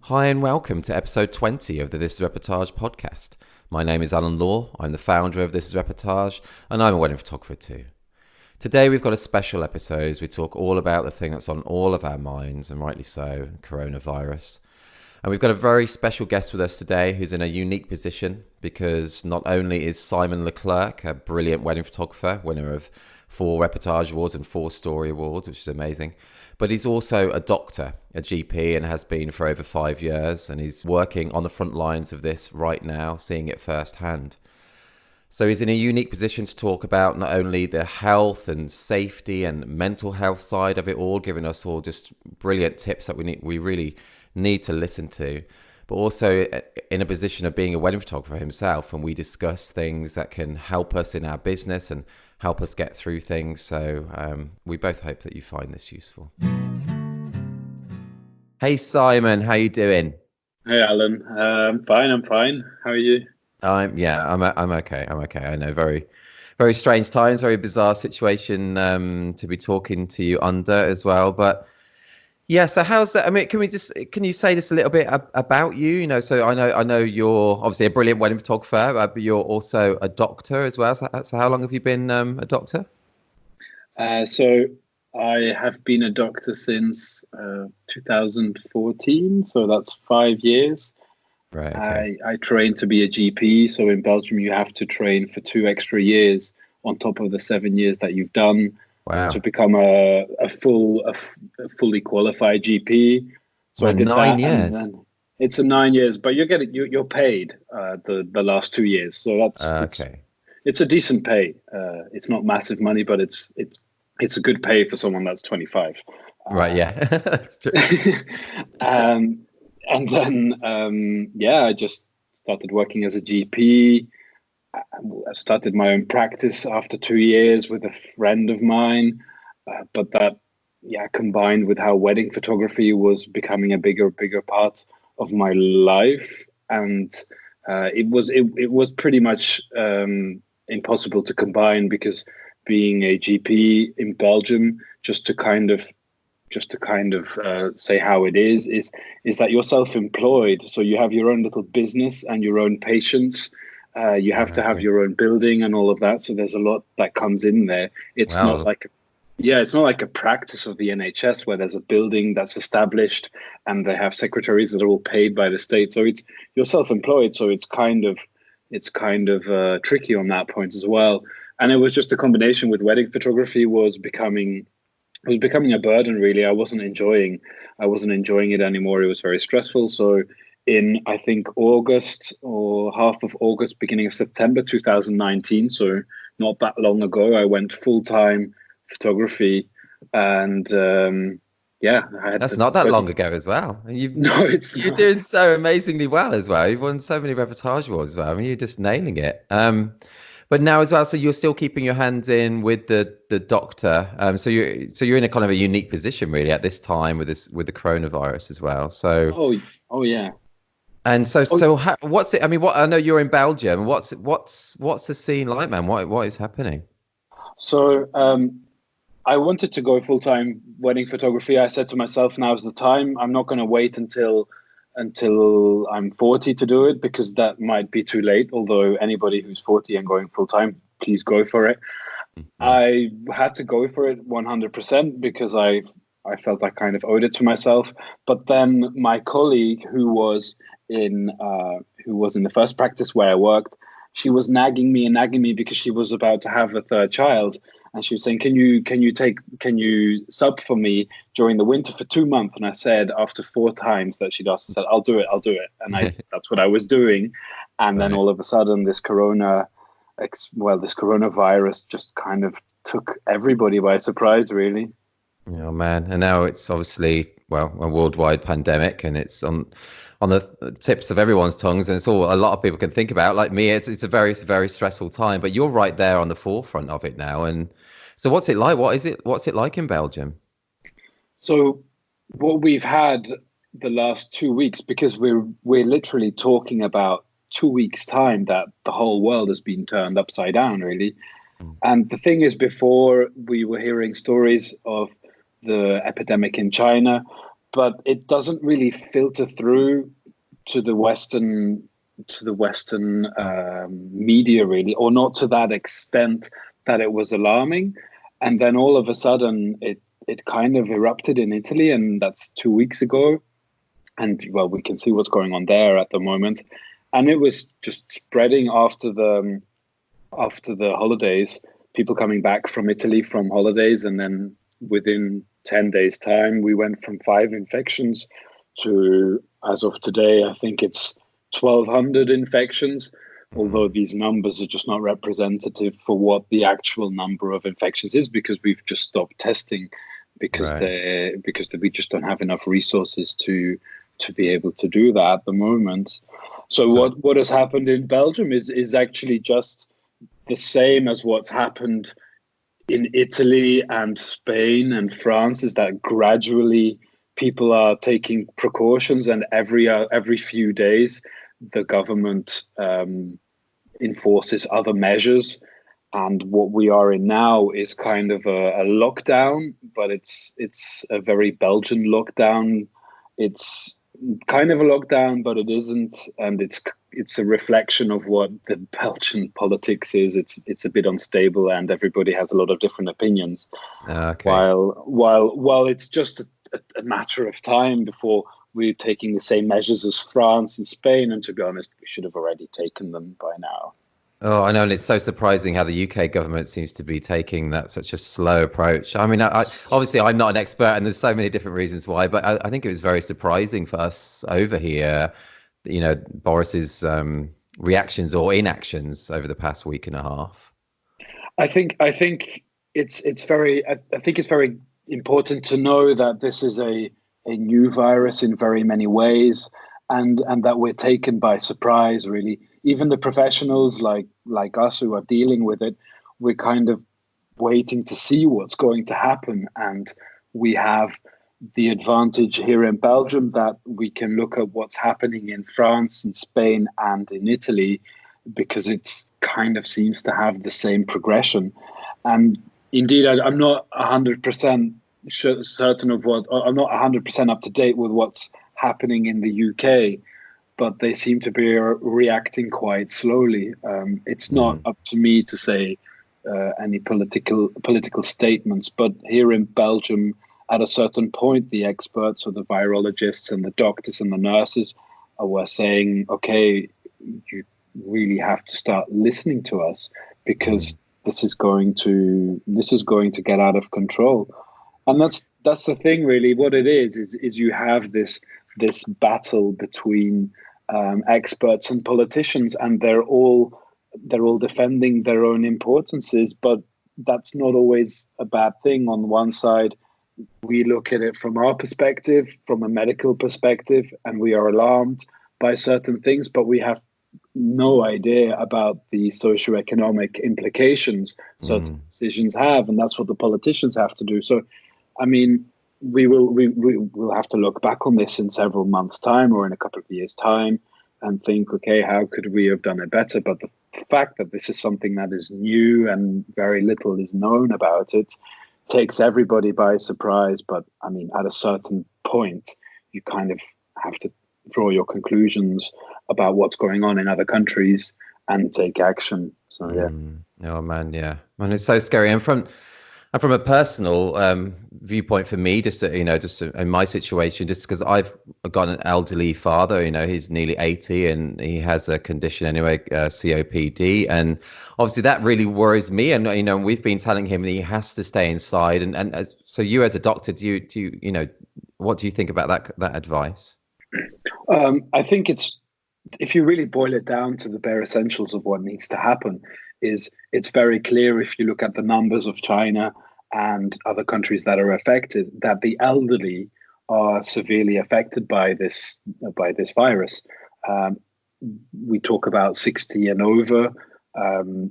Hi and welcome to episode 20 of the This Is Reportage podcast. My name is Alan Law, I'm the founder of This Is Reportage, and I'm a wedding photographer too. Today we've got a special episode as we talk all about the thing that's on all of our minds, and rightly so, coronavirus. And we've got a very special guest with us today who's in a unique position because not only is Simon Leclercq a brilliant wedding photographer, winner of 4 Reportage Awards and 4 Story Awards, which is amazing, but he's also a doctor, a GP, and has been for over 5 years, and he's working on the front lines of this right now, seeing it firsthand. So he's in a unique position to talk about not only the health and safety and mental health side of it all, giving us all just brilliant tips that we really need to listen to, but also in a position of being a wedding photographer himself, and we discuss things that can help us in our business and help us get through things. So we both hope that you find this useful. Hey Simon, how you doing? Hey Alan, I'm fine. How are you? I'm okay. I'm okay. I know, very strange times, very bizarre situation to be talking to you under as well. But yeah, so how's that? I mean, can you say just a little bit about you? You know, so I know you're obviously a brilliant wedding photographer, but you're also a doctor as well. So how long have you been a doctor? So I have been a doctor since 2014, so that's 5 years. Right. Okay. I trained to be a GP, so in Belgium you have to train for 2 extra years on top of the 7 years that you've done to Wow. become a fully qualified GP. So I Man, did nine that, and years. then it's a 9 years, but you're paid the last 2 years, so that's Okay. it's a decent pay. It's not massive money, but it's a good pay for someone that's 25. Right. Uh, Yeah. That's true. um, and then yeah, I just started working as a GP. I started my own practice after 2 years with a friend of mine, but that, yeah, combined with how wedding photography was becoming a bigger part of my life, and it was pretty much impossible to combine, because being a GP in Belgium, just to kind of say how it is that you're self-employed, so you have your own little business and your own patients. You have to have Okay. your own building and all of that, so there's a lot that comes in there. It's not Wow. like Yeah, it's not like a practice of the NHS where there's a building that's established and they have secretaries that are all paid by the state. So you're self-employed, so it's kind of tricky on that point as well. And it was just a combination with wedding photography was becoming a burden, really. I wasn't enjoying it anymore. It was very stressful. So in, I think, August or half of August, beginning of September 2019, so not that long ago, I went full-time photography. And yeah, I had That's the not that 30. long ago as well. And No, it's you're not. doing so amazingly well as well. You've won so many reportage awards as well. I mean, you're just nailing it. But now as well, so you're still keeping your hands in with the doctor. So you're in a kind of a unique position really at this time with the coronavirus as well. So Oh, oh yeah. and so Oh, so how, what's it? I mean, what I know you're in Belgium. What's the scene like, man? What is happening? so I wanted to go full-time wedding photography. I said to myself, now's the time. I'm not going to wait until I'm 40 to do it, because that might be too late. Although anybody who's 40 and going full-time, please go for it. Yeah. I had to go for it 100% because I felt I kind of owed it to myself. But then my colleague, who was in the first practice where I worked, she was nagging me and nagging me because she was about to have a third child, and she was saying, "Can you sub for me during the winter for 2 months?" And I said, after 4 times that she'd asked, I said, I'll do it," and I that's what I was doing. And then Right. all of a sudden, this coronavirus just kind of took everybody by surprise, really. Oh man, and now it's obviously a worldwide pandemic, and it's on the tips of everyone's tongues, and it's all a lot of people can think about. Like me, it's a very stressful time. But you're right there on the forefront of it now. And so, what's it like? What's it like in Belgium? So what we've had the last 2 weeks, because we're literally talking about 2 weeks time that the whole world has been turned upside down, really. Mm. And the thing is, before we were hearing stories of the epidemic in China, but it doesn't really filter through to the Western media really, or not to that extent that it was alarming. And then all of a sudden, it kind of erupted in Italy, and that's 2 weeks ago. And well, we can see what's going on there at the moment. And it was just spreading after the holidays, people coming back from Italy from holidays, and then within 10 days' time, we went from 5 infections to, as of today, I think it's 1,200 infections, although these numbers are just not representative for what the actual number of infections is, because we've just stopped testing because we just don't have enough resources to be able to do that at the moment. So what has happened in Belgium is actually just the same as what's happened in Italy and Spain and France, is that gradually people are taking precautions, and every few days the government enforces other measures. And what we are in now is kind of a lockdown, but it's a very Belgian lockdown. It's kind of a lockdown, but it isn't, and it's a reflection of what the Belgian politics is. It's a bit unstable, and everybody has a lot of different opinions. Okay. While it's just a matter of time before we're taking the same measures as France and Spain, and to be honest, we should have already taken them by now. Oh, I know, and it's so surprising how the UK government seems to be taking that such a slow approach. I mean, I obviously I'm not an expert, and there's so many different reasons why, but I think it was very surprising for us over here, Boris's reactions or inactions over the past week and a half. I think it's very important to know that this is a new virus in very many ways, and that we're taken by surprise, really. Even the professionals like us who are dealing with it, we're kind of waiting to see what's going to happen. And we have the advantage here in Belgium that we can look at what's happening in France and Spain and in Italy, because it kind of seems to have the same progression. And indeed, I'm not 100% certain of I'm not 100% up to date with what's happening in the UK, but they seem to be reacting quite slowly. It's not up to me to say any political statements, but here in Belgium, at a certain point, the experts or the virologists and the doctors and the nurses were saying, okay, you really have to start listening to us, because this is going to get out of control. And that's the thing, really. What it is you have this battle between experts and politicians, and they're all defending their own importances, but that's not always a bad thing. On one side, we look at it from our perspective, from a medical perspective, and we are alarmed by certain things, but we have no idea about the socioeconomic implications certain decisions have, and that's what the politicians have to do. So, I mean, we will have to look back on this in several months' time or in a couple of years' time and think, okay, how could we have done it better? But the fact that this is something that is new and very little is known about it takes everybody by surprise. But I mean, at a certain point, you kind of have to draw your conclusions about what's going on in other countries and take action. So yeah. Oh man, yeah, man, it's so scary. And from a personal viewpoint for me, just in my situation, just because I've got an elderly father, he's nearly 80 and he has a condition anyway, COPD, and obviously that really worries me. And we've been telling him he has to stay inside. And so you as a doctor, do you what do you think about that advice? I think if you really boil it down to the bare essentials of what needs to happen, it's very clear if you look at the numbers of China and other countries that are affected, that the elderly are severely affected by this virus. We talk about 60 and over,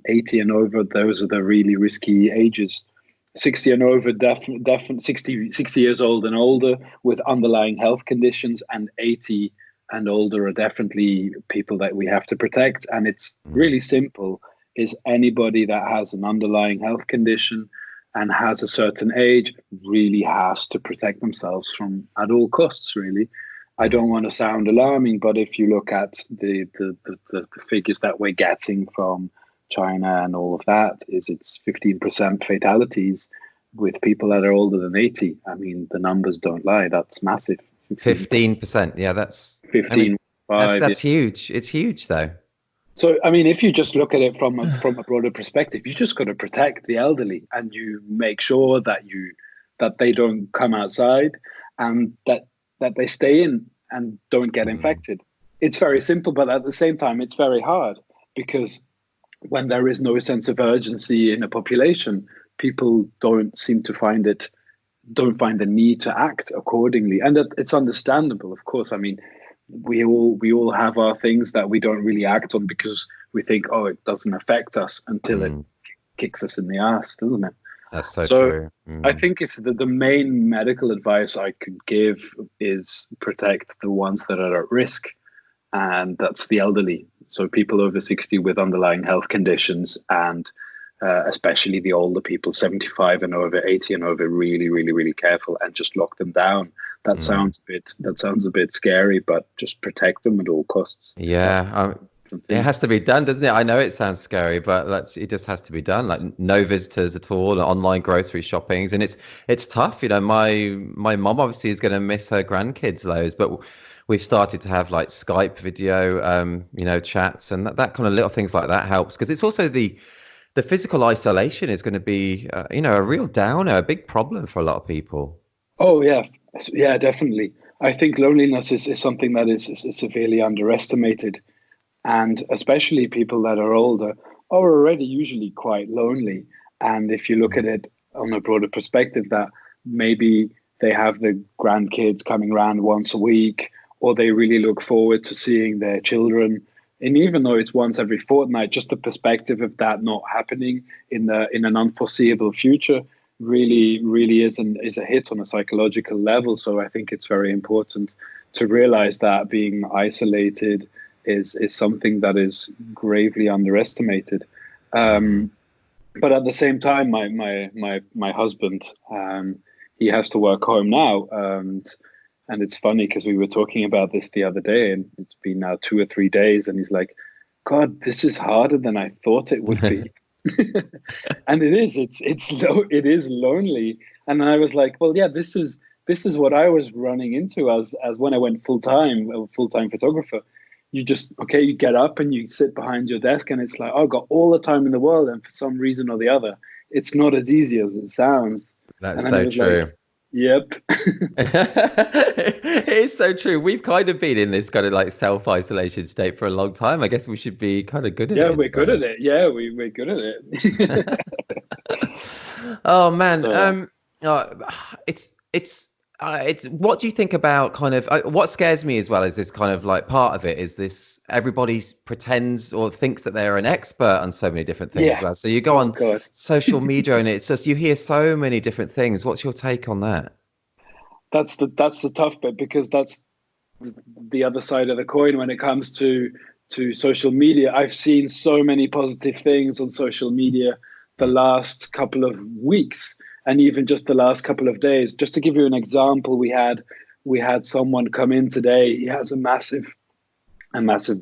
80 and over. Those are the really risky ages. 60 and over, definitely 60 years old and older with underlying health conditions, and 80 and older are definitely people that we have to protect. And it's really simple: is anybody that has an underlying health condition and has a certain age really has to protect themselves from at all costs, really. I don't want to sound alarming, but if you look at the figures that we're getting from China and all of that, it's 15% fatalities with people that are older than 80. I mean, the numbers don't lie. That's massive. 15%. Yeah, I mean, 15, 5. that's huge. It's huge though. So, I mean, if you just look at it from a broader perspective, you just got to protect the elderly, and you make sure that they don't come outside, and that they stay in and don't get infected. It's very simple, but at the same time, it's very hard, because when there is no sense of urgency in a population, people don't seem to don't find the need to act accordingly, and it's understandable, of course. I mean, we all have our things that we don't really act on because we think, oh, it doesn't affect us, until it kicks us in the ass, doesn't it? That's so true. I think it's the main medical advice I could give is protect the ones that are at risk, and that's the elderly. So people over 60 with underlying health conditions, and especially the older people, 75 and over, 80 and over, really, really, really careful, and just lock them down. That sounds a bit scary, but just protect them at all costs. Yeah, it has to be done, doesn't it? I know it sounds scary, but it just has to be done. Like no visitors at all, online grocery shoppings, and it's tough. You know, my mom obviously is going to miss her grandkids loads, but we've started to have like Skype video, chats, and that kind of little things like that helps, because it's also the physical isolation is going to be, a real downer, a big problem for a lot of people. Oh yeah, yeah, definitely. I think loneliness is something that is severely underestimated, and especially people that are older are already usually quite lonely. And if you look at it on a broader perspective, that maybe they have the grandkids coming around once a week, or they really look forward to seeing their children. And even though it's once every fortnight, just the perspective of that not happening in an unforeseeable future really is a hit on a psychological level. So I think it's very important to realize that being isolated is something that is gravely underestimated. But at the same time, my husband, he has to work home now, and it's funny because we were talking about this the other day, and it's been now 2 or 3 days, and he's like, God, this is harder than I thought it would be. And it is. It is lonely. And I was like, well, yeah, this is what I was running into as when I went full time photographer. You get up and you sit behind your desk, and it's like, oh, I've got all the time in the world, and for some reason or the other, it's not as easy as it sounds. That's so true. Like, yep. It is so true. We've kind of been in this kind of like self-isolation state for a long time. I guess we should be kind of good at it. Yeah, we're good at it. Yeah, we're good at it. Oh man. So, It's what do you think about kind of what scares me as well is this kind of like part of it is this everybody pretends or thinks that they're an expert on so many different things as well. So you go on social media and it's just you hear so many different things. What's your take on that? That's the tough bit, because that's the other side of the coin when it comes to social media. I've seen so many positive things on social media the last couple of weeks, and even just the last couple of days. Just to give you an example, we had someone come in today. He has a massive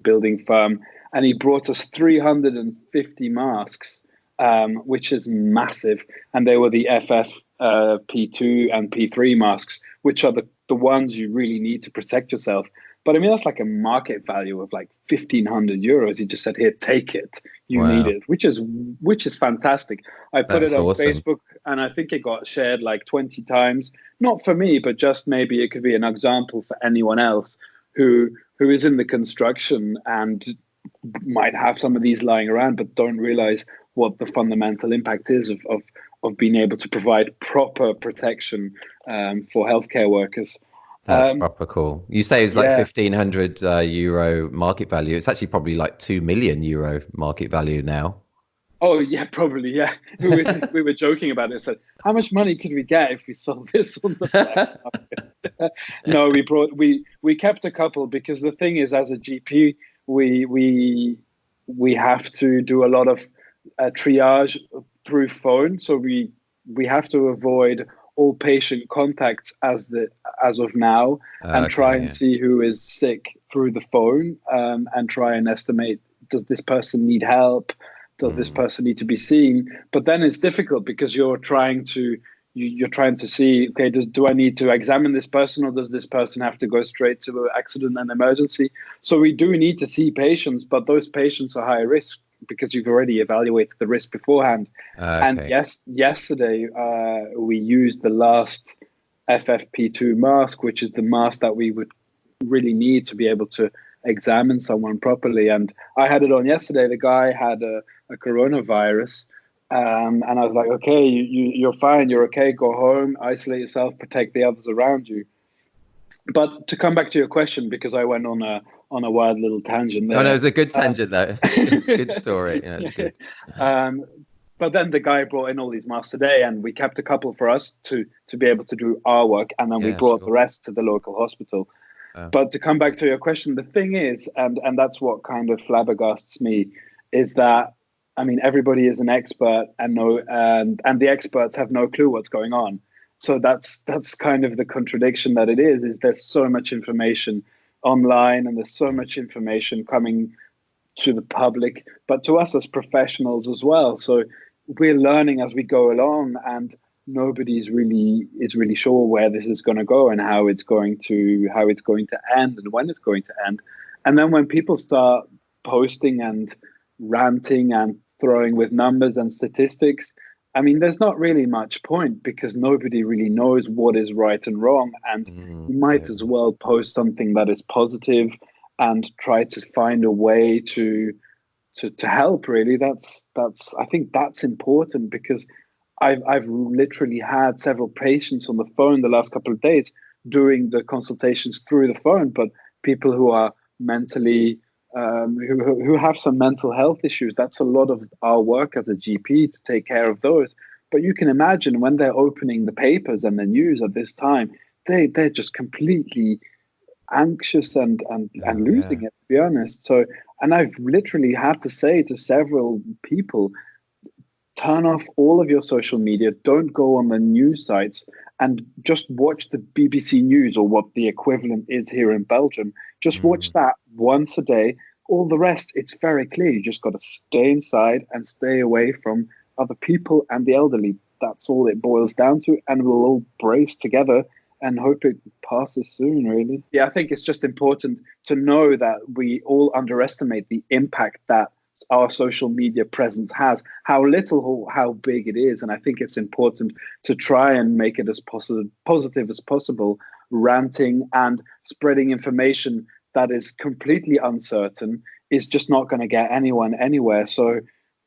building firm, and he brought us 350 masks, which is massive. And they were the FFP2 and P3 masks, which are the ones you really need to protect yourself. But I mean, that's like a market value of like 1,500 euros. He just said, here, take it. You need it, which is fantastic. I put it on Facebook, and I think it got shared like 20 times. Not for me, but just maybe it could be an example for anyone else who is in the construction and might have some of these lying around, but don't realize what the fundamental impact is of being able to provide proper protection for healthcare workers. That's proper cool. You say it's like 1,500 euro market value. It's actually probably like 2 million euro market value now. Oh yeah, probably, yeah. We were joking about it. Said, how much money could we get if we sold this on the black market? No, we kept a couple, because the thing is, as a GP, we have to do a lot of triage through phone. So we we have to avoid all patient contacts as of now, and try Okay, and yeah. see who is sick through the phone, and try and estimate, does this person need help, does this Mm. person need to be seen? But then it's difficult because you're trying to see, okay, do I need to examine this person, or does this person have to go straight to accident and emergency? So we do need to see patients, but those patients are high risk because you've already evaluated the risk beforehand. And Okay. yes, yesterday we used the last FFP2 mask, which is the mask that we would really need to be able to examine someone properly. And I had it on yesterday. The guy had a coronavirus. And I was like, okay, you're fine. You're okay. Go home, isolate yourself, protect the others around you. But to come back to your question, because I went on a wild little tangent Oh no, it there. was a good Um, tangent though. Good story. Yeah, it's good. um, but then the guy brought in all these masks today, and we kept a couple for us to be able to do our work, and then we Yeah, brought the sure. rest to the local hospital. But to come back to your question, the thing is, and that's what kind of flabbergasts me, is that, I mean, everybody is an expert, and the experts have no clue what's going on. So that's kind of the contradiction that it is there's so much information online, and there's so much information coming to the public, but to us as professionals as well. So we're learning as we go along, and nobody's really is really sure where this is going to go, and how it's going to end, and when it's going to end. And then when people start posting and ranting and throwing with numbers and statistics, I mean, there's not really much point, because nobody really knows what is right and wrong. And you might as Totally. well post something that is positive and try to find a way to help. Really, that's I think that's important, because I've literally had several patients on the phone the last couple of days doing the consultations through the phone, but people who are mentally who have some mental health issues. That's a lot of our work as a GP to take care of those. But you can imagine when they're opening the papers and the news at this time, they're just completely anxious and Oh losing yeah. it, to be honest. So, and I've literally had to say to several people, turn off all of your social media, don't go on the news sites, and just watch the BBC News, or what the equivalent is here in Belgium. Just watch Mm. that once a day. All the rest, it's very clear. You just got to stay inside and stay away from other people and the elderly. That's all it boils down to. And we'll all brace together and hope it passes soon, really. Yeah, I think it's just important to know that we all underestimate the impact that our social media presence has, how little or how big it is. And I think it's important to try and make it as positive as possible. Ranting and spreading information that is completely uncertain is just not going to get anyone anywhere. So,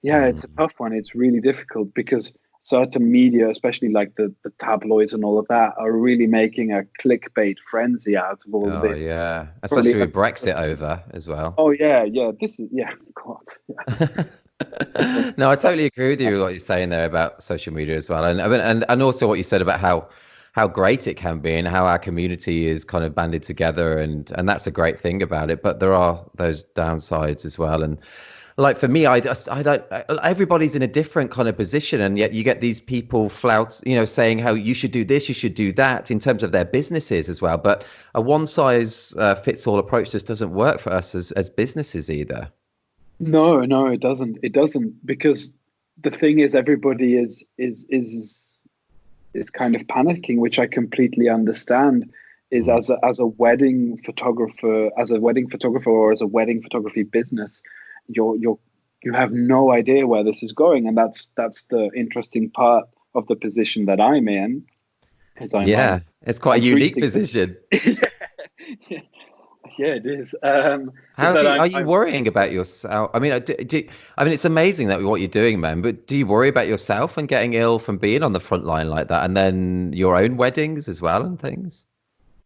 yeah, it's a Mm. tough one. It's really difficult, because certain media, especially like the tabloids and all of that, are really making a clickbait frenzy out of all of Oh this. yeah. Probably, Especially with Brexit over as well. oh yeah, yeah. This is, yeah, God, yeah. No, I totally agree with you with what you're saying there about social media as well, and I mean, and also what you said about how great it can be and how our community is kind of banded together, and that's a great thing about it. But there are those downsides as well, and like for me, I don't. Everybody's in a different kind of position, and yet you get these people flout, saying how you should do this, you should do that in terms of their businesses as well. But a one size fits all approach just doesn't work for us as businesses either. No, no, it doesn't. It doesn't, because the thing is, everybody is kind of panicking, which I completely understand. Is Mm. as a wedding photographer, or as a wedding photography business, you have no idea where this is going, and that's the interesting part of the position that I'm in. Is Yeah, it's quite I'm a unique treating. position. Yeah, yeah, it is. Is How that are you I'm worrying about yourself? I mean, I mean, it's amazing that what you're doing, man. But do you worry about yourself and getting ill from being on the front line like that, and then your own weddings as well and things?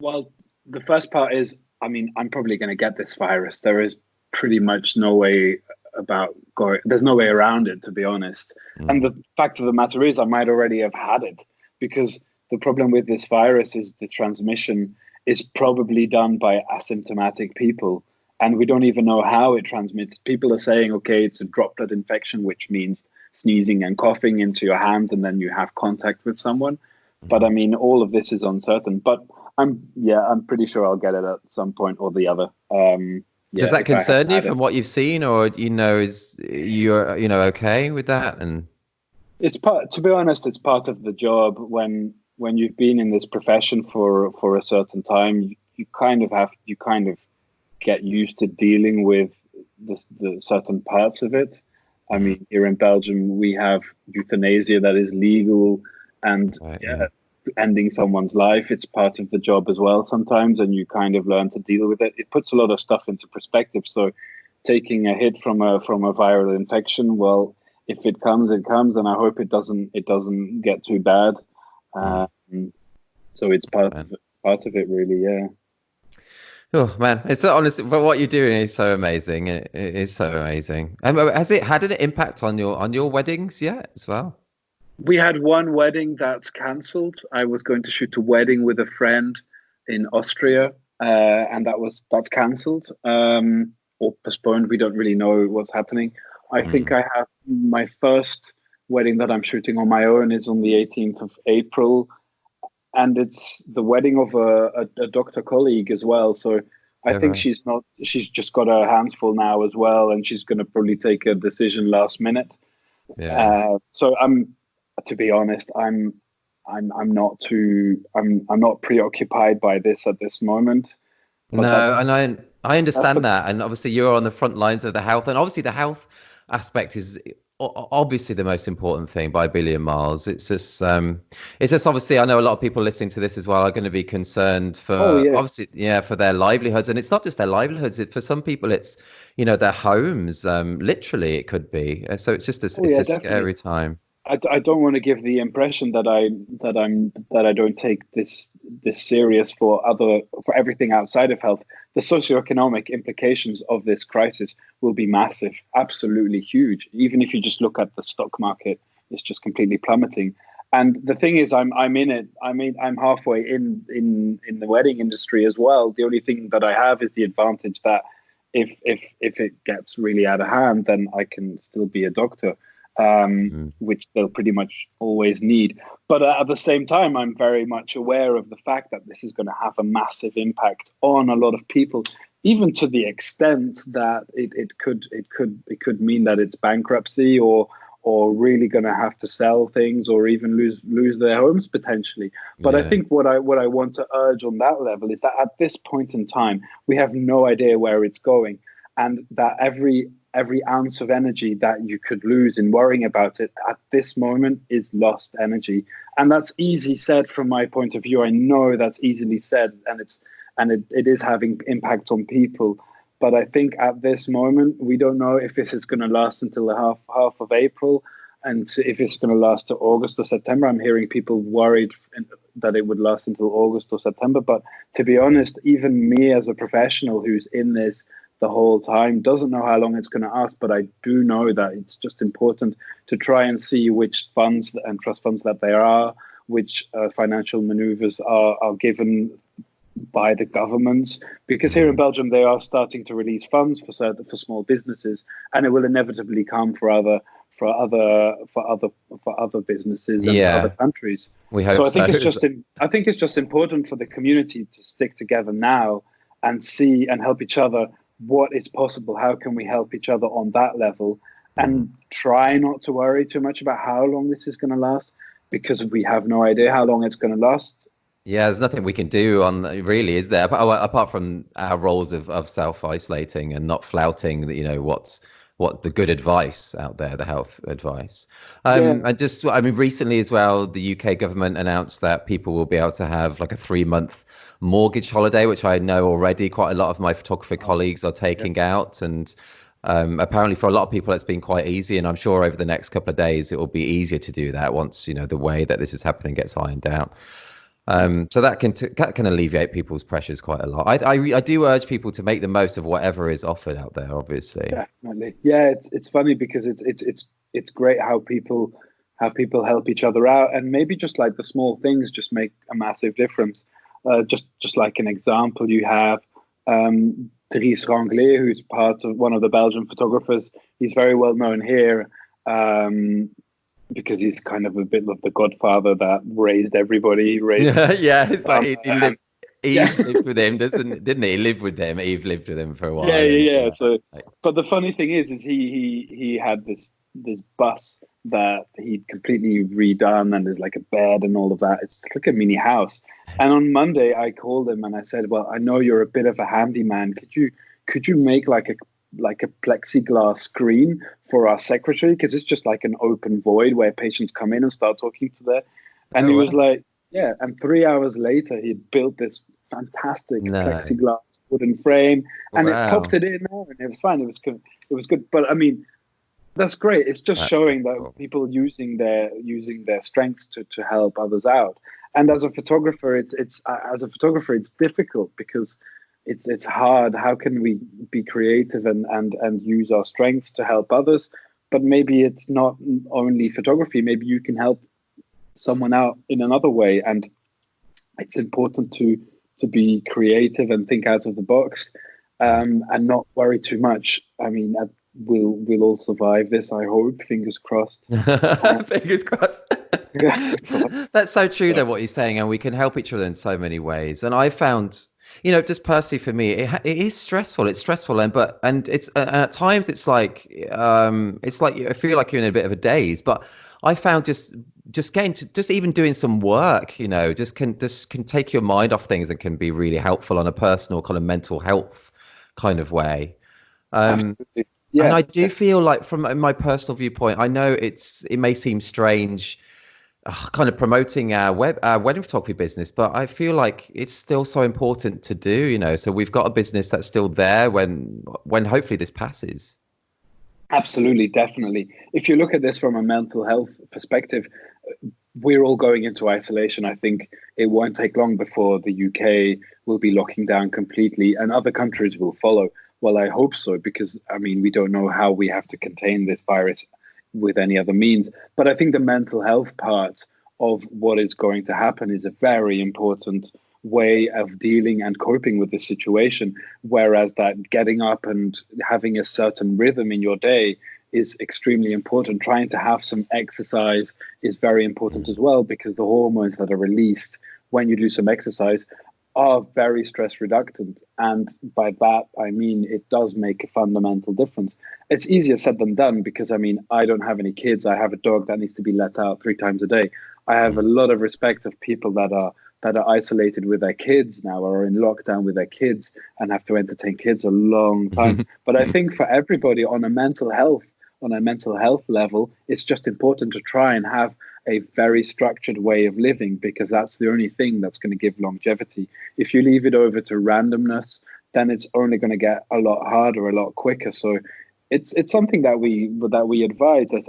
Well, the first part is, I mean, I'm probably going to get this virus. There is pretty much no way about going, there's no way around it, to be honest. And Mm. the fact of the matter is, I might already have had it, because the problem with this virus is the transmission is probably done by asymptomatic people. And we don't even know how it transmits. People are saying, okay, it's a droplet infection, which means sneezing and coughing into your hands, and then you have contact with someone. But I mean, all of this is uncertain. But I'm pretty sure I'll get it at some point or the other. Does Yeah, that if I haven't concern you had from it. what you've seen, or is you're okay with that? And It's part. To be honest, it's part of the job. When you've been in this profession for a certain time, you kind of get used to dealing with the certain parts of it. I mean, here in Belgium, we have euthanasia that is legal, and right, yeah. yeah, ending someone's life, it's part of the job as well sometimes, and you kind of learn to deal with it. It puts a lot of stuff into perspective. So, taking a hit from a viral infection, well, if it comes, it comes, and I hope it doesn't get too bad. Mm. Um, so it's part of it, really. Yeah. Oh man, it's so honestly, but what you're doing is so amazing. It is so amazing. Has it had an impact on your weddings yet as well? We had one wedding that's cancelled. I was going to shoot a wedding with a friend in Austria, and that's cancelled or postponed. We don't really know what's happening. I think Mm. I have my first wedding that I'm shooting on my own is on the 18th of April, and it's the wedding of a doctor colleague as well. So I think Okay. she's just got her hands full now as well, and she's going to probably take a decision last minute. Yeah. So to be honest, I'm not preoccupied by this at this moment. But No, that's and I that's understand a that, and obviously you're on the front lines of the health, and obviously the health aspect is obviously the most important thing by a billion miles. It's just obviously I know a lot of people listening to this as well are going to be concerned oh for yeah, obviously for their livelihoods, and it's not just their livelihoods. For some people, it's their homes. Literally, it could be. So it's just oh it's yeah, a definitely. scary time. I don't want to give the impression that I don't take this serious for everything outside of health. The socioeconomic implications of this crisis will be massive, absolutely huge. Even if you just look at the stock market, it's just completely plummeting. And the thing is, I'm in it. I'm halfway in the wedding industry as well. The only thing that I have is the advantage that if it gets really out of hand, then I can still be a doctor, Mm. which they'll pretty much always need. But at the same time, I'm very much aware of the fact that this is going to have a massive impact on a lot of people, even to the extent that it could mean that it's bankruptcy or really going to have to sell things or even lose their homes potentially. But I Yeah. think what I want to urge on that level is that at this point in time, we have no idea where it's going, and that every ounce of energy that you could lose in worrying about it at this moment is lost energy. And that's easy said from my point of view. I know that's easily said, and it is having impact on people. But I think at this moment, we don't know if this is going to last until the half of April, and if it's going to last to August or September. I'm hearing people worried that it would last until August or September. But to be honest, even me as a professional who's in this the whole time doesn't know how long it's going to last. But I do know that it's just important to try and see which funds and trust funds that there are, which financial maneuvers are given by the governments, because here in Mm. Belgium they are starting to release funds for small businesses, and it will inevitably come for other businesses and for other Yeah. countries. We So hope so. I think it's just important for the community to stick together now and see and help each other. What is possible? How can we help each other on that level? Mm. And try not to worry too much about how long this is going to last, because we have no idea how long it's going to last. Yeah, there's nothing we can do on really, is there? Apart from our roles of self-isolating and not flouting, what the good advice out there, the health advice. Yeah. I mean, recently as well, the UK government announced that people will be able to have like a 3-month mortgage holiday, which I know already quite a lot of my photographer colleagues are Yeah. taking out, and apparently for a lot of people it's been quite easy, and I'm sure over the next couple of days it will be easier to do that once the way that this is happening gets ironed out. So that can alleviate people's pressures quite a lot. I do urge people to make the most of whatever is offered out there, obviously. Definitely. Yeah, it's funny because it's great how people help each other out, and maybe just like the small things just make a massive difference. Just like an example, you have Dries Ranglet, who's part of one of the Belgian photographers. He's very well known here, um, because he's kind of a bit of the godfather that raised everybody, raised Yeah, yeah. It's like he and lived. yeah, Eve lived with him, didn't he? He lived with them. Eve lived with him for a yeah, while, and yeah, yeah. So, like, but the funny thing is he had this bus that he'd completely redone, and there's like a bed and all of that. It's like a mini house. And on Monday, I called him and I said, "Well, I know you're a bit of a handyman. Could you make like a plexiglass screen for our secretary, because it's just like an open void where patients come in and start talking to their." And oh he was wow, like, "Yeah." And 3 hours later, he built this fantastic no, plexiglass wooden frame, and it popped wow, it in there, and it was fine. It was good. It was good. But I mean, that's great. It's just that's so showing that cool. people using their strengths to help others out. And as a photographer, it's difficult because it's hard. How can we be creative and use our strengths to help others? But maybe it's not only photography. Maybe you can help someone out in another way, and it's important to be creative and think out of the box, Mm. and not worry too much. I mean, we'll all survive this. I hope. Fingers crossed. Uh, Fingers crossed. yeah. That's so true, So, though, what you're saying, and we can help each other in so many ways. And I found, just personally for me, it is stressful. It's stressful, and and at times it's like I feel like you're in a bit of a daze. But I found just getting to just even doing some work, just can take your mind off things and can be really helpful on a personal kind of mental health kind of way. Um, absolutely. and Yeah. I do feel like, from my personal viewpoint, I know it may seem strange, kind of promoting our wedding photography business, but I feel like it's still so important to do. So we've got a business that's still there when hopefully this passes. Absolutely, definitely. If you look at this from a mental health perspective, we're all going into isolation. I think it won't take long before the UK will be locking down completely and other countries will follow. Well, I hope so, because I mean, we don't know how we have to contain this virus with any other means. But I think the mental health part of what is going to happen is a very important way of dealing and coping with the situation. Whereas that getting up and having a certain rhythm in your day is extremely important. Trying to have some exercise is very important Mm. as well, because the hormones that are released when you do some exercise are very stress reductant. And by that, I mean, it does make a fundamental difference. It's easier said than done, because I mean, I don't have any kids. I have a dog that needs to be let out 3 times a day. I have a Mm. lot of respect of people that are isolated with their kids now, or in lockdown with their kids, and have to entertain kids a long time. But I think for everybody on a mental health level, it's just important to try and have a very structured way of living, because that's the only thing that's going to give longevity. If you leave it over to randomness, then it's only going to get a lot harder, a lot quicker. So it's something that we advise as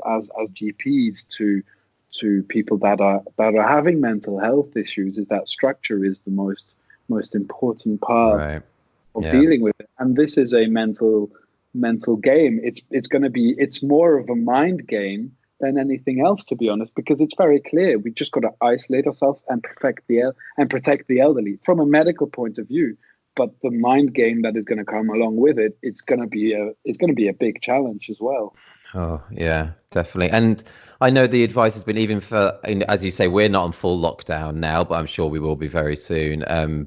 GPs to people that are having mental health issues, is that structure is the most important part Right. of Yeah. dealing with it. And this is a mental game. It's more of a mind game than anything else, to be honest, because it's very clear. We just got to isolate ourselves and protect the elderly from a medical point of view. But the mind game that is going to come along with it, it's going to be a big challenge as well. Oh, yeah, definitely. And I know the advice has been, even for, as you say, we're not on full lockdown now, but I'm sure we will be very soon.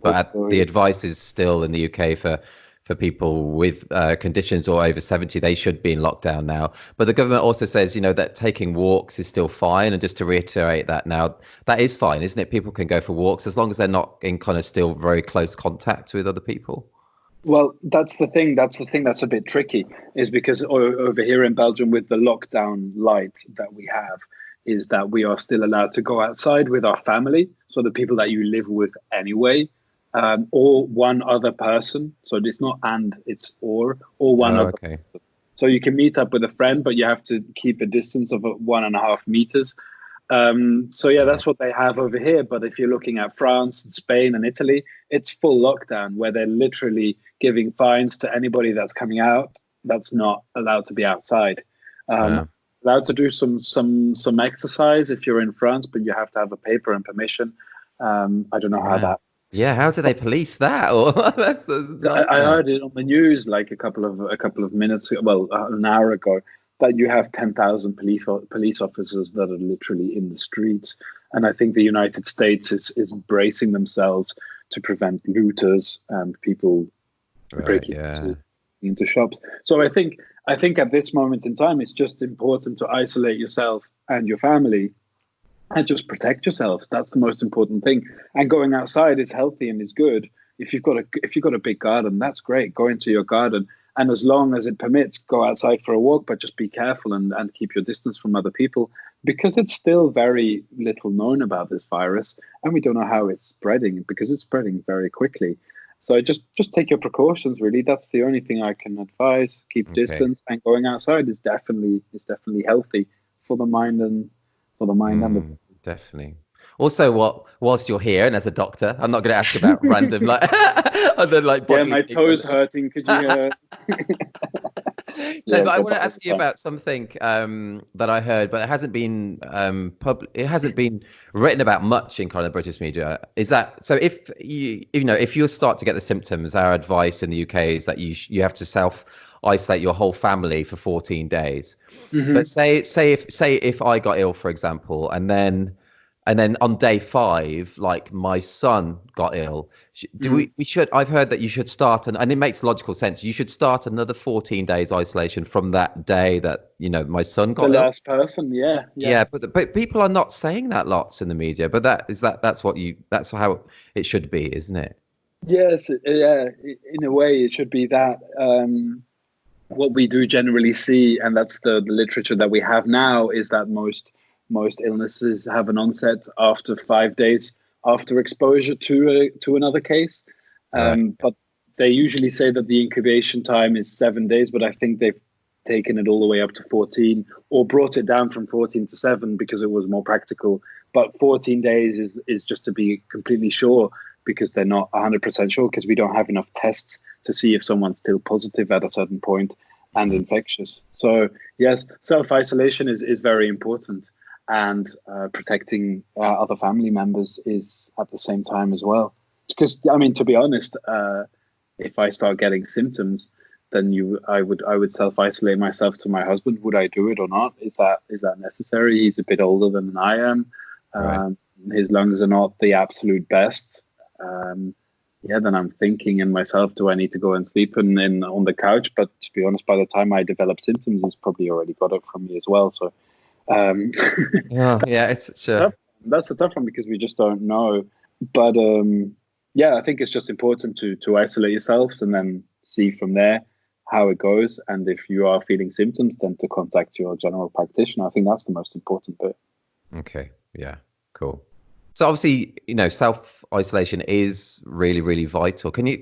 But the Hopefully. advice is still in the UK for people with conditions or over 70, they should be in lockdown now. But the government also says, that taking walks is still fine. And just to reiterate that now, that is fine, isn't it? People can go for walks as long as they're not in kind of still very close contact with other people. Well, that's the thing. That's the thing that's a bit tricky, is because over here in Belgium, with the lockdown light that we have, is that we are still allowed to go outside with our family, so the people that you live with anyway, or one other person. So it's not and, it's or one Oh, other okay. person. So you can meet up with a friend, but you have to keep a distance of 1.5 meters. So yeah, Right. that's what they have over here. But if you're looking at France and Spain and Italy, it's full lockdown, where they're literally giving fines to anybody that's coming out that's not allowed to be outside. Um, Wow. Allowed to do some exercise if you're in France, but you have to have a paper and permission. I don't know how Wow. that. Yeah, how do they police that? Or that's a I nightmare. heard it on the news like a couple of minutes ago, well, an hour ago, that you have 10,000 police officers that are literally in the streets. And I think the United States is bracing themselves to prevent looters and people Right. breaking Yeah. into shops. So I think at this moment in time, it's just important to isolate yourself and your family and just protect yourselves. That's the most important thing. And going outside is healthy and is good. If you've got a big garden, that's great. Go into your garden, and as long as it permits, go outside for a walk. But just be careful and keep your distance from other people, because it's still very little known about this virus, and we don't know how it's spreading because it's spreading very quickly. So just take your precautions. Really, that's the only thing I can advise. Keep Okay. distance, and going outside is definitely healthy for the mind and the Definitely. Also, whilst you're here and as a doctor, I'm not going to ask about random like other like yeah. bodily My things. toes hurting. Could you? No, Yeah, but I that's want to all the ask you time. about something that I heard, but it hasn't been it hasn't been written about much in kind of British media. Is that so? If if you start to get the symptoms, our advice in the UK is that you have to self isolate your whole family for 14 days. But Hmm. say if I got ill, for example, and then on day 5, like my son got ill, do Hmm. we should I've heard that you should start and it makes logical sense. You should start another 14 days isolation from that day that my son The got ill. last person. Yeah, yeah. Yeah, but people are not saying that lots in the media. But that's how it should be, isn't it? Yes, yeah. In a way, it should be that. What we do generally see, and that's the literature that we have now, is that most illnesses have an onset after 5 days after exposure to another case. Right. But they usually say that the incubation time is 7 days, but I think they've taken it all the way up to 14, or brought it down from 14 to 7 because it was more practical. But 14 days is just to be completely sure, because they're not 100% sure, because we don't have enough tests to see if someone's still positive at a certain point and Mm, infectious. So yes, self-isolation is very important, and protecting other family members is at the same time as well. Because I mean, to be honest, if I start getting symptoms, then I would self-isolate myself to my husband. Would I do it or not? Is that necessary? He's a bit older than I am. right. Um, his lungs are not the absolute best. Um, yeah, then I'm thinking in myself, do I need to go and sleep in on the couch? But to be honest, by the time I develop symptoms, he's probably already got it from me as well. So um, Yeah, yeah, it's sure. tough. That's a tough one because we just don't know. But yeah, I think it's just important to isolate yourselves and then see from there how it goes. And if you are feeling symptoms, then to contact your general practitioner. I think that's the most important bit. Okay. Yeah. Cool. So obviously, self-isolation is really, really vital. Can you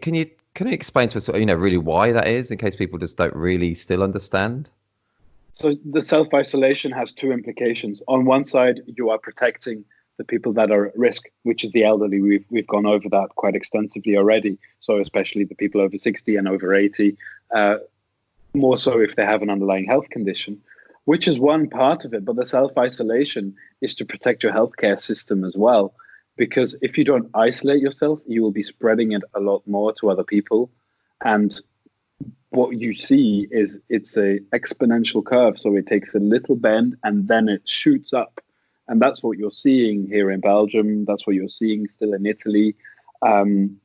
explain to us, really why that is, in case people just don't really still understand? So the self-isolation has two implications. On one side, you are protecting the people that are at risk, which is the elderly. We've gone over that quite extensively already. So especially the people over 60 and over 80, uh, more so if they have an underlying health condition, which is one part of it. But the self-isolation is to protect your healthcare system as well. Because if you don't isolate yourself, you will be spreading it a lot more to other people. And what you see is it's a exponential curve. So it takes a little bend and then it shoots up. And that's what you're seeing here in Belgium. That's what you're seeing still in Italy. Um,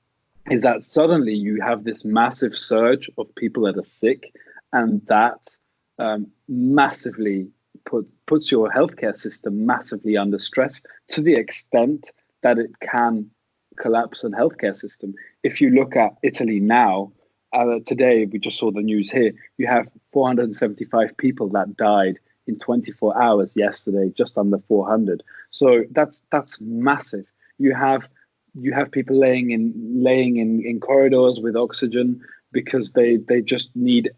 is that suddenly you have this massive surge of people that are sick, and that massively puts your healthcare system massively under stress, to the extent that it can collapse an healthcare system. If you look at Italy now, today we just saw the news here. You have 475 people that died in 24 hours yesterday, just under 400. So that's massive. You have people laying in corridors with oxygen because they just need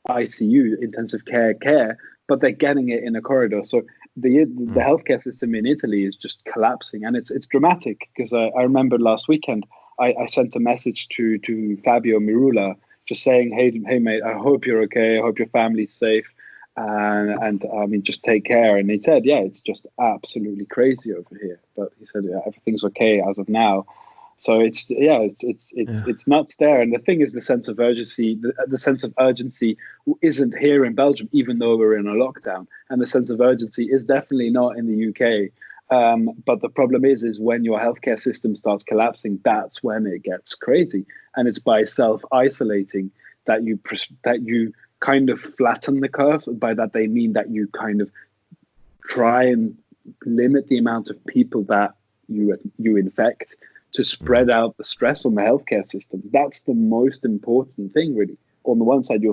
ICU, intensive care, but they're getting it in a corridor. So the Mm. healthcare system in Italy is just collapsing, and it's dramatic. Because I remember last weekend I sent a message to Fabio Mirula, just saying, hey mate, I hope you're okay. I hope your family's safe, and I mean, just take care. And he said, yeah, it's just absolutely crazy over here. But he said, yeah, everything's okay as of now. So it's nuts there. And the thing is, the sense of urgency, the sense of urgency isn't here in Belgium, even though we're in a lockdown. And the sense of urgency is definitely not in the UK. But the problem is when your healthcare system starts collapsing, that's when it gets crazy. And it's by self-isolating that you kind of flatten the curve. By that they mean that you kind of try and limit the amount of people that you infect, to spread out the stress on the healthcare system. That's the most important thing, really. On the one side, you're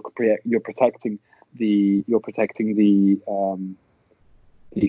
protecting the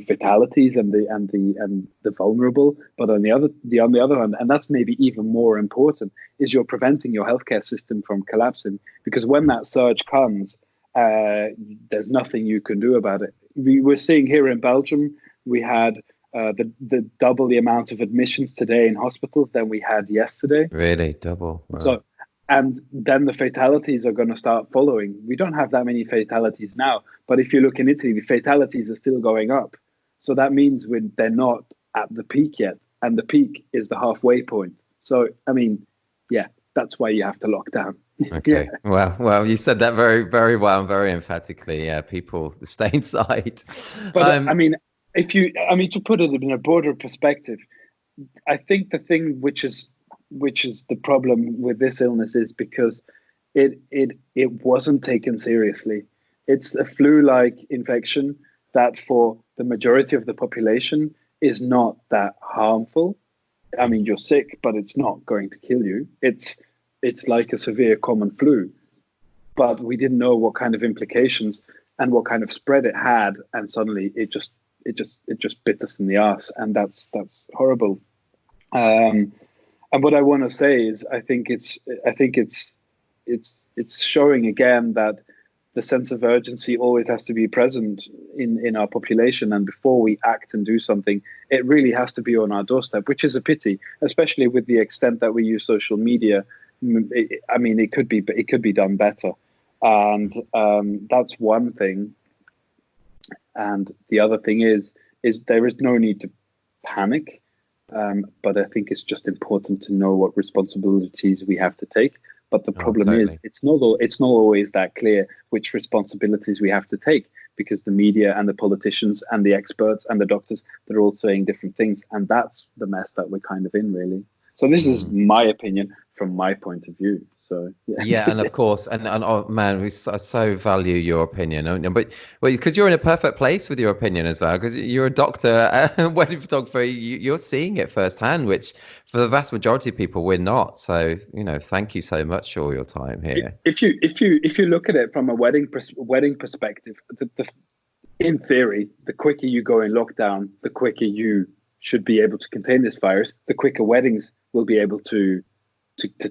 fatalities and the vulnerable, but on the other hand, and that's maybe even more important, is you're preventing your healthcare system from collapsing, because when that surge comes, there's nothing you can do about it. We're seeing here in Belgium, we had the double the amount of admissions today in hospitals than we had yesterday. Really, double. Wow. So, and then the fatalities are going to start following. We don't have that many fatalities now, but if you look in Italy, the fatalities are still going up. So that means they're not at the peak yet, and the peak is the halfway point. So, I mean, yeah, that's why you have to lock down. Okay. Yeah. Well, you said that very, very well and very emphatically. Yeah, people stay inside. But I mean, to put it in a broader perspective, I think the thing which is the problem with this illness is because it wasn't taken seriously. It's a flu-like infection that for the majority of the population is not that harmful. I mean, you're sick, but it's not going to kill you. It's like a severe common flu, but we didn't know what kind of implications and what kind of spread it had, and suddenly it just bit us in the ass, and that's horrible. And what I want to say is, I think it's showing again that the sense of urgency always has to be present in our population, and before we act and do something, it really has to be on our doorstep, which is a pity, especially with the extent that we use social media. I mean, it could be done better, and that's one thing. And the other thing is there is no need to panic, but I think it's just important to know what responsibilities we have to take. But the problem is, it's not always that clear which responsibilities we have to take, because the media and the politicians and the experts and the doctors, they're all saying different things, and that's the mess that we're kind of in, really. So this is my opinion from my point of view. So yeah, and of course, and oh man, I so value your opinion. But because you're in a perfect place with your opinion as well, because you're a doctor and wedding photographer, you're seeing it firsthand, which for the vast majority of people we're not. So thank you so much for all your time here. If you look at it from a wedding perspective, in theory, the quicker you go in lockdown, the quicker you should be able to contain this virus, the quicker weddings will be able to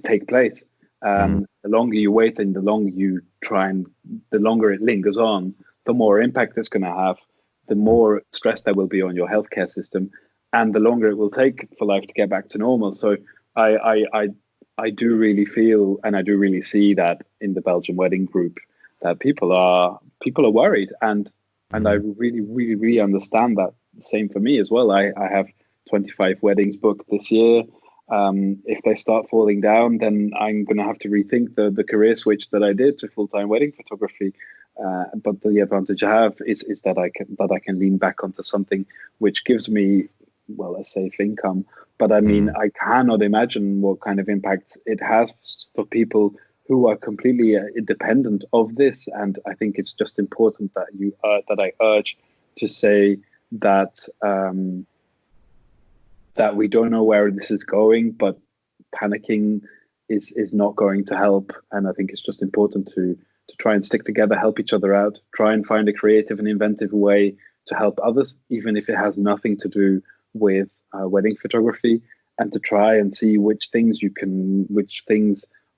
take place. The longer you wait and the longer you try and the longer it lingers on, the more impact it's going to have, the more stress there will be on your healthcare system, and the longer it will take for life to get back to normal. So I do really feel, and I do really see that in the Belgian wedding group, that people are worried, and I really understand that. Same for me as well. I have 25 weddings booked this year. If they start falling down, then I'm going to have to rethink the career switch that I did to full-time wedding photography. But the advantage I have is that I can lean back onto something which gives me, well, a safe income. But I mean, I cannot imagine what kind of impact it has for people who are completely independent of this. And I think it's just important that that I urge to say that that we don't know where this is going, but panicking is not going to help. And I think it's just important to try and stick together, help each other out, try and find a creative and inventive way to help others, even if it has nothing to do with wedding photography, and to try and see which things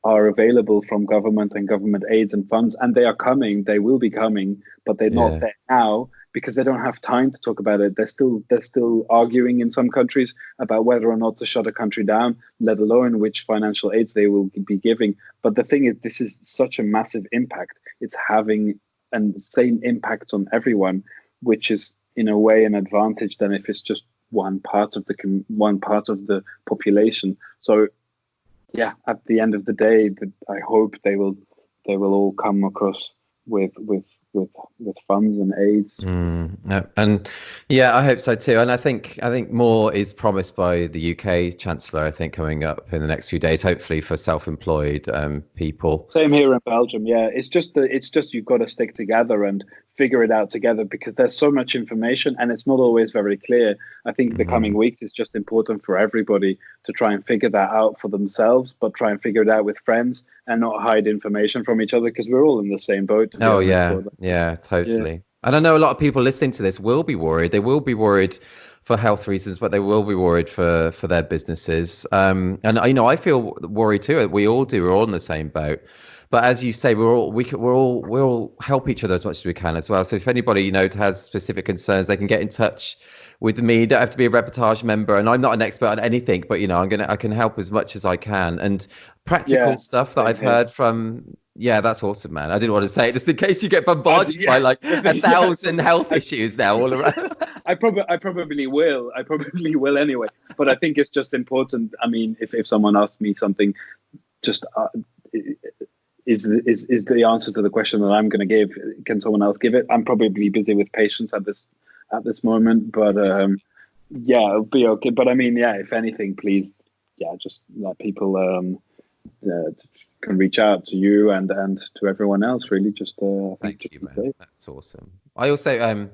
are available from government and government aids and funds. And they are coming, they will be coming, but they're not there now because they don't have time to talk about it. They're still arguing in some countries about whether or not to shut a country down, let alone which financial aids they will be giving. But the thing is, this is such a massive impact. It's having the same impact on everyone, which is in a way an advantage than if it's just one part of the population. So yeah, at the end of the day, I hope they will all come across with funds and aids. And yeah, I hope so too. And I think more is promised by the UK Chancellor, I think, coming up in the next few days, hopefully for self-employed people. Same here in Belgium. Yeah, it's just you've got to stick together and figure it out together, because there's so much information and it's not always very clear. I think the coming weeks is just important for everybody to try and figure that out for themselves, but try and figure it out with friends and not hide information from each other, because we're all in the same boat. Oh yeah, totally. Yeah. And I know a lot of people listening to this will be worried. They will be worried for health reasons, but they will be worried for their businesses. And I feel worried too. We all do. We're all in the same boat. But as you say, we'll help each other as much as we can as well. So if anybody has specific concerns, they can get in touch with me. You don't have to be a Reportage member, and I'm not an expert on anything, but I can help as much as I can. And practical stuff that I've heard from. Yeah, that's awesome, man. I didn't want to say it just in case you get bombarded by like 1,000 health issues now all around. I probably will. I probably will anyway. But I think it's just important. I mean, if someone asks me something, just is the answer to the question that I'm going to give? Can someone else give it? I'm probably busy with patients at this moment, but yeah, it'll be okay. But I mean, yeah, if anything, please, just let people can reach out to you and to everyone else. Really, just thank you, man. That's awesome. I also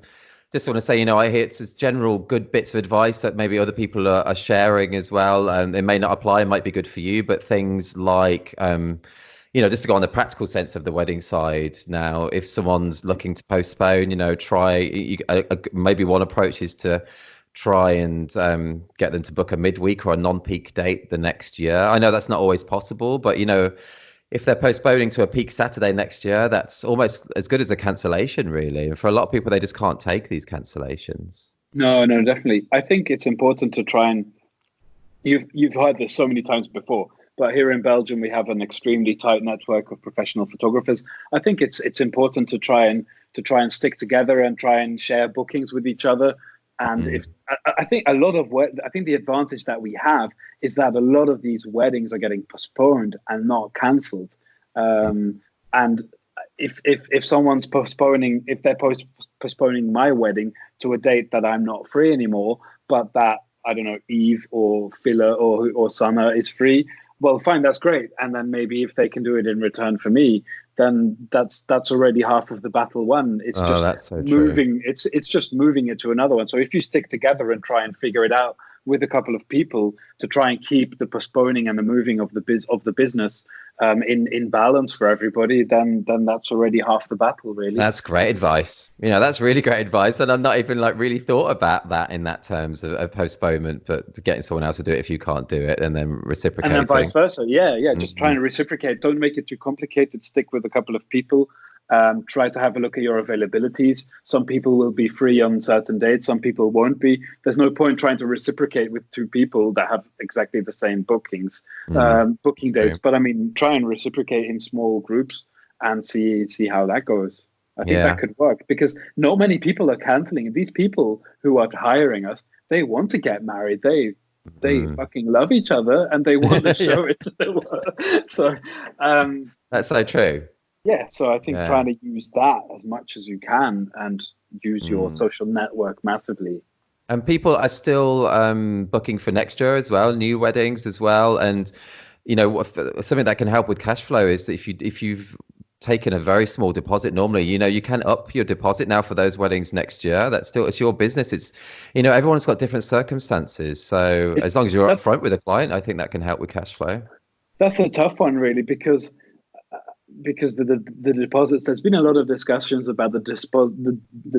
just want to say, I hear it's just general good bits of advice that maybe other people are sharing as well, and it may not apply, it might be good for you, but things like just to go on the practical sense of the wedding side now, if someone's looking to postpone, maybe one approach is to try and get them to book a midweek or a non-peak date the next year. I know that's not always possible, but if they're postponing to a peak Saturday next year, that's almost as good as a cancellation, really. And for a lot of people, they just can't take these cancellations. No, definitely. I think it's important to try and you've heard this so many times before, but here in Belgium, we have an extremely tight network of professional photographers. I think it's important to try and stick together and try and share bookings with each other. And I think the advantage that we have is that a lot of these weddings are getting postponed and not cancelled. And if someone's postponing, if they're postponing my wedding to a date that I'm not free anymore, but that, I don't know, Eve or Phila or Sana is free, well, fine, that's great. And then maybe if they can do it in return for me, then that's already half of the battle won. It's just so moving. It's just moving it to another one. So if you stick together and try and figure it out with a couple of people to try and keep the postponing and the moving of the business in balance for everybody, then that's already half the battle, really. That's great advice. That's really great advice, and I'm not even really thought about that in that terms of postponement, but getting someone else to do it if you can't do it, and then reciprocating, and then vice versa. Just trying to reciprocate. Don't make it too complicated. Stick with a couple of people. Try to have a look at your availabilities. Some people will be free on certain dates, some people won't be. There's no point trying to reciprocate with two people that have exactly the same booking dates. But I mean, try and reciprocate in small groups and see how that goes. I think that could work, because not many people are canceling. These people who are hiring us, they want to get married. They fucking love each other and they want to show it to the world. So that's so true. Yeah, so I think trying to use that as much as you can and use your social network massively. And people are still booking for next year as well, new weddings as well. And something that can help with cash flow is that if you've taken a very small deposit normally, you can up your deposit now for those weddings next year. It's your business. It's everyone's got different circumstances. So as long as you're upfront with a client, I think that can help with cash flow. That's a tough one, really, because the deposits, there's been a lot of discussions about the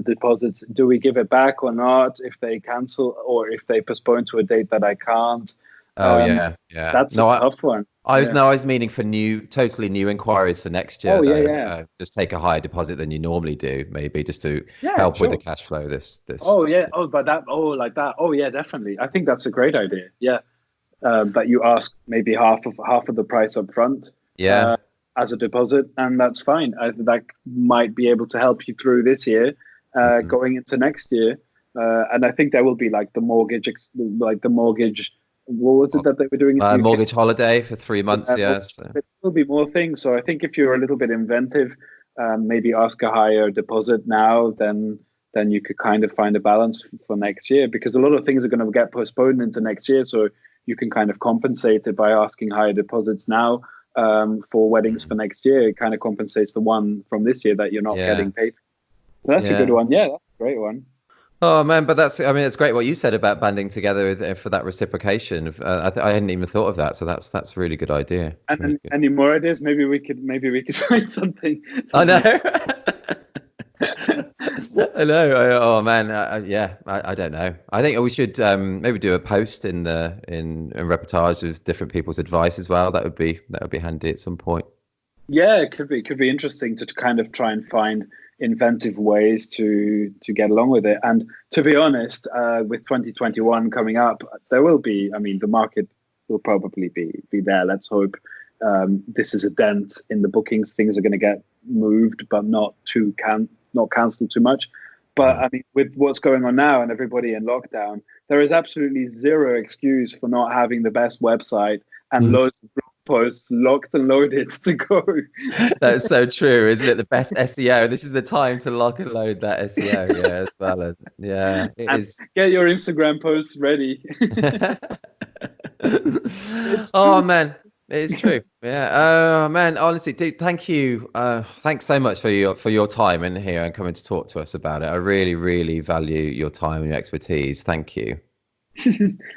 deposits. Do we give it back or not if they cancel, or if they postpone to a date that I can't? That's a tough one. I was meaning for totally new inquiries for next year. Just take a higher deposit than you normally do, maybe just to help with the cash flow. Like that. Oh yeah, definitely. I think that's a great idea. Yeah, that you ask maybe half of the price up front. Yeah. As a deposit, and that's fine. That might be able to help you through this year, going into next year. And I think there will be like the mortgage, what was it that they were doing in the UK? Mortgage holiday for 3 months, Well, yes. there will be more things. So I think if you're a little bit inventive, maybe ask a higher deposit now, then you could kind of find a balance for next year, because a lot of things are going to get postponed into next year. So you can kind of compensate it by asking higher deposits now, for weddings for next year. It kind of compensates the one from this year that you're not Yeah. getting paid. So that's a good Yeah. one. Yeah, that's a great one. Oh man, but I mean, it's great what you said about banding together for that reciprocation. I hadn't even thought of that, so that's a really good idea. Really And good. any more ideas? Maybe we could find something. I know. something. I know. Oh man, yeah. I don't know. I think we should maybe do a post in Reportage with different people's advice as well. That would be handy at some point. Yeah, it could be interesting to kind of try and find inventive ways to get along with it. And to be honest, with 2021 coming up, there will be. I mean, the market will probably be there. Let's hope. This is a dent in the bookings. Things are going to get moved, but not cancelled too much. But Mm. I mean, with what's going on now and everybody in lockdown, there is absolutely zero excuse for not having the best website and loads of blog posts locked and loaded to go. That's so true, isn't it? The best SEO. This is the time to lock and load that SEO. Yeah, as well. Yeah, it And is. get your Instagram posts ready. It's Oh true. man, it is true. Yeah. Oh man, honestly, dude, thank you. Thanks so much for your time in here and coming to talk to us about it. I really, really value your time and your expertise. Thank you.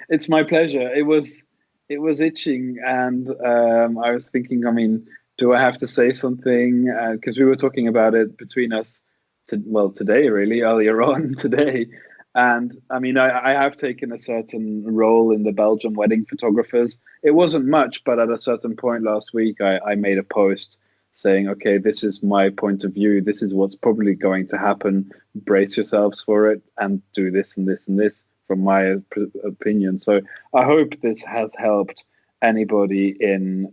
It's my pleasure. It was itching, and I was thinking. I mean, do I have to say something? Because we were talking about it between us. Today, really, earlier on today. And I mean, I have taken a certain role in the Belgium wedding photographers. It wasn't much, but at a certain point last week, I made a post saying, okay, this is my point of view. This is what's probably going to happen. Brace yourselves for it and do this and this and this from my opinion. So I hope this has helped anybody in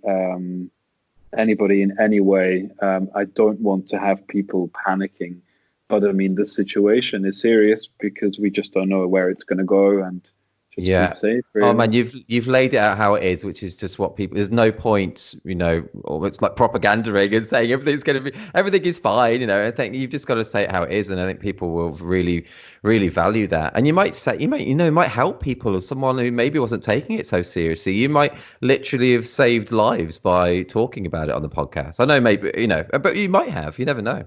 any way. I don't want to have people panicking, but I mean, the situation is serious because we just don't know where it's going to go, and just Yeah. keep safe, Oh really. man, you've laid it out how it is, which is just what people. There's no point, or it's like propagandering and saying everything is fine. I think you've just got to say it how it is, and I think people will really, really value that. And you might say, it might help people or someone who maybe wasn't taking it so seriously. You might literally have saved lives by talking about it on the podcast. I know, maybe but you might have. You never know.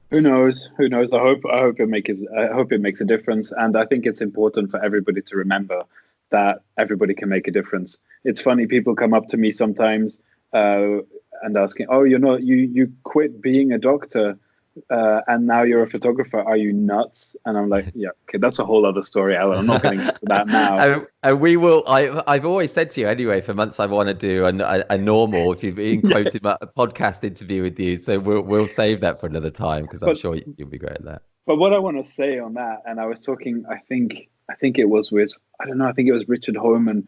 Who knows? Who knows? I hope it makes a difference, and I think it's important for everybody to remember that everybody can make a difference. It's funny, people come up to me sometimes, uh, and asking, "Oh, you quit being a doctor, and now you're a photographer. Are you nuts?" And I'm like, "Yeah, okay, that's a whole other story, Alan. I'm not getting into that now." And we will. I've always said to you anyway for months I want to do a normal, if you've been Yeah, quoted, a podcast interview with you. So we'll save that for another time because I'm but sure you'll be great at that. but what I want to say on that, and I was talking, I think it was with, I don't know, I think it was Richard Holman,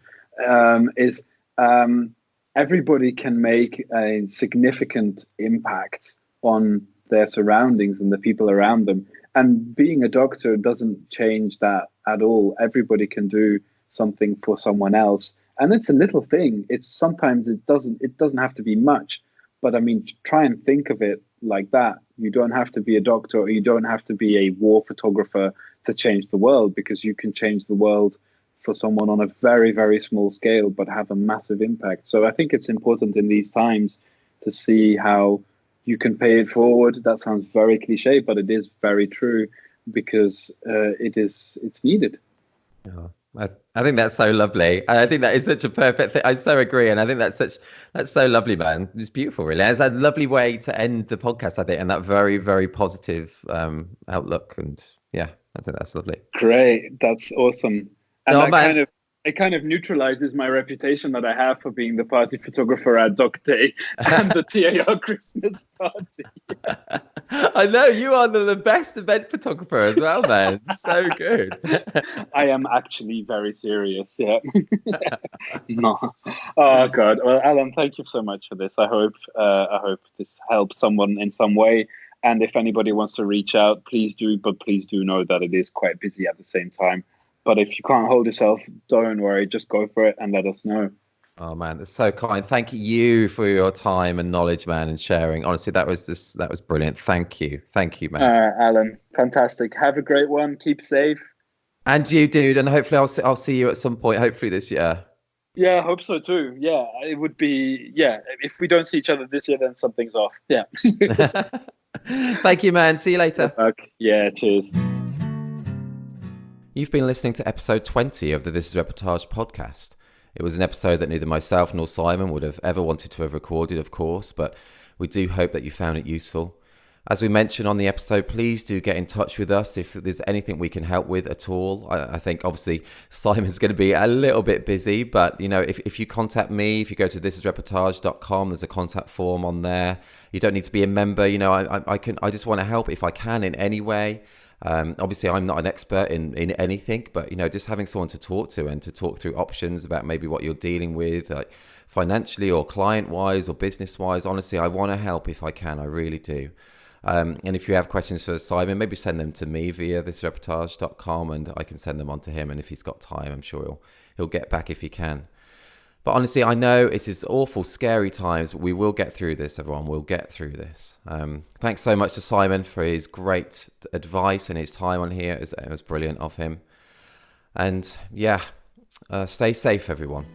is um, everybody can make a significant impact on their surroundings and the people around them. And being a doctor doesn't change that at all. Everybody can do something for someone else, and it's a little thing. It's sometimes it doesn't have to be much, but I mean, try and think of it like that. You don't have to be a doctor, or you don't have to be a war photographer to change the world, because you can change the world for someone on a very, very small scale, but have a massive impact. So I think it's important in these times to see how you can pay it forward. That sounds very cliche, but it is very true, because it's needed. Oh, I think that's so lovely. I think that is such a perfect thing. I so agree, and I think that's so lovely, man. It's beautiful, really. It's a lovely way to end the podcast, I think, and that very, very positive outlook. And yeah, I think that's lovely. Great, that's awesome, and Oh that kind man, of it kind of neutralizes my reputation that I have for being the party photographer at Doc Day and the TAR Christmas party. I know you are the best event photographer as well, man. So good. I am actually very serious. Yeah. No. Oh God. Well, Alan, thank you so much for this. I hope this helps someone in some way. And if anybody wants to reach out, please do. But please do know that it is quite busy at the same time. But if you can't hold yourself, don't worry. Just go for it and let us know. Oh man, that's so kind. Thank you for your time and knowledge, man, and sharing. Honestly, that was brilliant. Thank you, man. Alan, fantastic. Have a great one. Keep safe. And you, dude, and hopefully I'll see you at some point. Hopefully this year. Yeah, I hope so too. Yeah, it would be. Yeah, if we don't see each other this year, then something's off. Yeah. Thank you, man. See you later. Yeah, cheers. You've been listening to episode 20 of the This Is Reportage podcast. It was an episode that neither myself nor Simon would have ever wanted to have recorded, of course, but we do hope that you found it useful. As we mentioned on the episode, please do get in touch with us if there's anything we can help with at all. I think obviously Simon's going to be a little bit busy, but if you contact me, if you go to thisisreportage.com, there's a contact form on there. You don't need to be a member. I just want to help if I can in any way. Obviously I'm not an expert in anything, but just having someone to talk to and to talk through options about maybe what you're dealing with, like financially or client wise or business wise. Honestly, I want to help if I can. I really do. And if you have questions for Simon, maybe send them to me via thisreportage.com and I can send them on to him. And if he's got time, I'm sure he'll get back if he can. But honestly, I know it is awful, scary times, but we will get through this, everyone. We'll get through this. Thanks so much to Simon for his great advice and his time on here. It was brilliant of him. And yeah, stay safe, everyone.